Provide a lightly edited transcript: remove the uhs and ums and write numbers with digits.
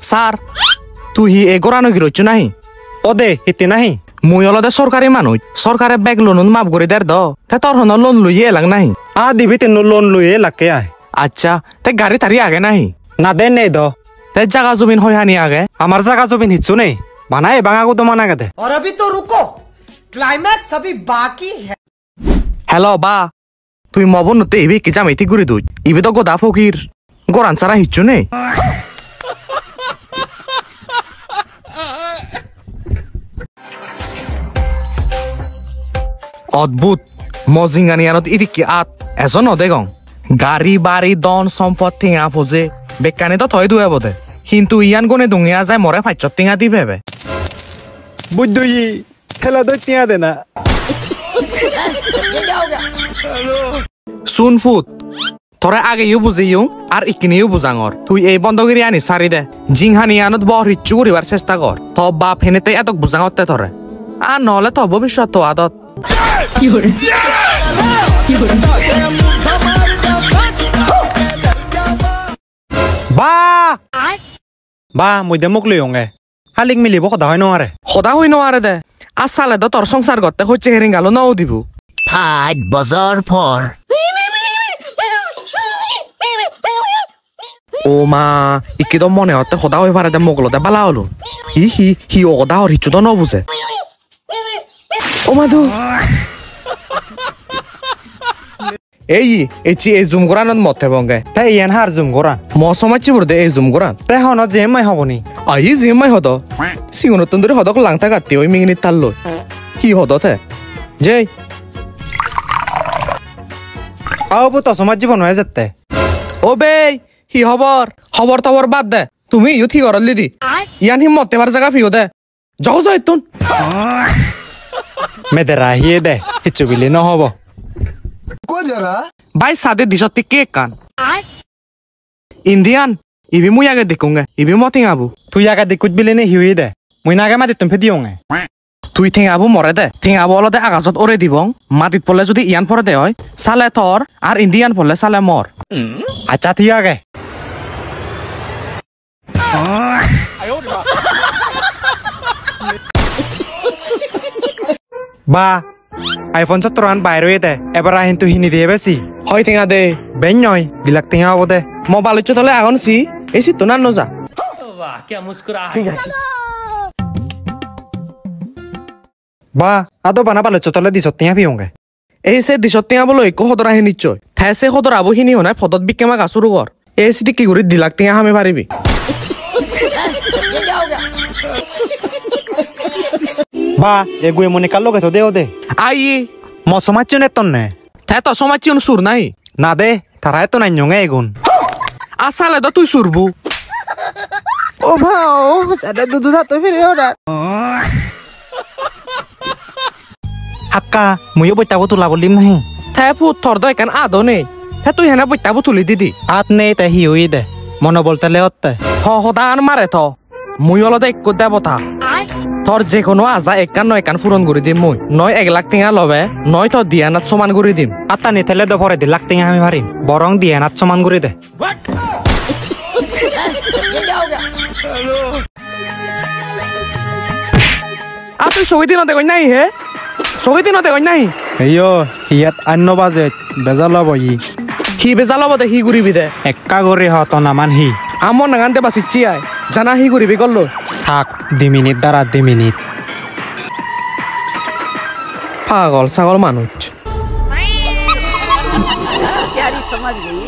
sir তুই হি এ গোরানো কি রইছ নাহি ও দে হিতে নাহি মুই অলদে সরকারি মানুষ সরকারে ব্যাগ লোন মাপ করে দেয় দ তে তোর হন লোন লইয়ে এলাং নাহি আ দিবি তেন লোন লইয়ে লাকে আয় আচ্ছা তে গাড়ি তারি আগে নাহি না দে নেই দ তে জাগা জমিন হয় হানি আগে আমার জায়গা জমিন হিচ্ছু নেই বানাই বাঙাগো তো মানা গেতে और अभी तो रुको क्लाइमैक्स अभी बाकी है হ্যালো বা তুই মবন নতে ইবি কি জামাইতি ঘুরি দুই ইবি তো গোদা ফকির গোরান সারা হিচ্ছু নেই অদ্ভুত মজিঙ্গানিয়ানত ইদিকি আত এজন অদেগং গাড়ি বাড়ি দন সম্পদ টিঙা ফোজে বেকানে তো থয় দুয়ে বদে কিন্তু ইয়ান গনে দুঙিয়া যায় মরে ফাইচত টিঙা দি ভেবে বুঝদুই খেলা দই তিয়া দে না শুন ফুট তোরে আগে ইউ বুঝিও আর ইকিনিও বুঝাঙর তুই এই বন্ধগিরি আনি সারি দে জিংহানি আনত বর হিচ্ছু করিবার চেষ্টা কর তো বাপ হেনেতে এতক বুঝাঙতে ধরে আর নহলে তো ভবিষ্যৎ তো আদত বা বা মই দে মোক লৈ অঙ্গে হালিক মিলিব কথা হয় নোৱাৰে সদা হই নোৱাৰে দে আসালে তো তোর সংসার করতে হচ্ছে হেরিং গালো নাও দিব 5 বছর পর ও মা ইকি তো মনে হতে সদা হই পারে দে মোগলতে বালা হলো হি অদা হর হিচ্ছু তো নবুঝে ও মাধু এই জুম করানত মতে বঙ্গে তাই ইয়ান হার জুম গোরান মৌসমাচ্ছি বলতে এই জুম করান তাই হন যে মাই হবনি আই জিমাই হদ সিগুন তুন্দরি হদক লাংতা কাটি ওই মিঙিনি তাল্লো হি হদতে যেই আও বু তো সমাজ জীবন হয়ে যেতে ও বে হি খবর তবর বাদ দে তুমি ইউ ঠিক করলি দি ইয়ান হি মতে বার জায়গা ফিও দে যাও যাই তুন মেদে রাহিয়ে দে হিচ্ছু বিলি নহব ভাই সাদে দিশতে কেক কান ইন্ডিয়ান ইবি মুই আগে দেখুঙ্গে ইবি মতিং আবু তুই আগে দেখুত বিলি নে হিউই দে মুই নাগে মাতি তুমি দিওঙ্গে তুই থিং আবু মরে দে থিং আবু অলদে আকাশত ওরে দিবং মাটিত পড়লে যদি ইয়ান পরে দে হয় সালে থর আর ইন্ডিয়ান পড়লে সালে মর আচ্ছা ঠিক আগে বা আইফোন 17 আন বাইরে দে এবার আহিন তুই হিনি দিয়ে বেশি হয় থিঙা দে বেন নয় বিলাক টিঙা হব দে মোবাইল চলে আগন সি এসি তো না নজা বা আদো বানা পালে চতলে দিছ টিঙা ফিউঙ্গে এই সে দিশতিয়া বলো একো সদর আহে নিশ্চয় থাইছে সদর আবহিনী হনাই ফদত বিকেমা গাছুর ঘর এই সিটি কি করে দিলাক টিঙা হামে পারিবি বা এগুয়ে মনে কাল লগে তো দেও দে আই মসমাচ্ছ নে তন্নে থাই তো সমাজছি সুর নাই না দে তারাই তো নাই ñঙে এগুন আসালে তো তুই সুরবু ओ भाओ अरे दूध तो फिर ओरा আক্কা মুইও বইতাবো তুলা বলিম নাহি থাই ফুট থর দয় কেন আদো নেই থাই তুই হেনা বইতাবু তুলি দিদি আত নেই তাই হিউই দে মনে বলতে লেওতে সদান মারে থ মুই অলদে এক দেবতা তোর যে কোনো আজা একান নয় একান পূরণ করে দিম মুই নয় 1 লাখ টিঙা লবে নয় তো দিয়ানাত সমান করে দিম আতা নি থেলে দে ভরে দি লাখ টিঙা আমি ভারিম বরং দিয়ে নাত সমান করে দে আর তুই সগি দিনতে কই নাই হে সগি দিনতে কই নাই হেয়ো হিয়াত অন্য বাজে বেজাল বই হি বেজাল বদে হি গুরিবি দে এক্কা গরে হত নামান হি আমন নাগানতে বাসিচ্ছি আয় জানা হি গুরিবি গল্লো থাক 2 মিনিট দ্বারা 2 মিনিট পাগল ছাগল মানুষ प्यारी समझ गई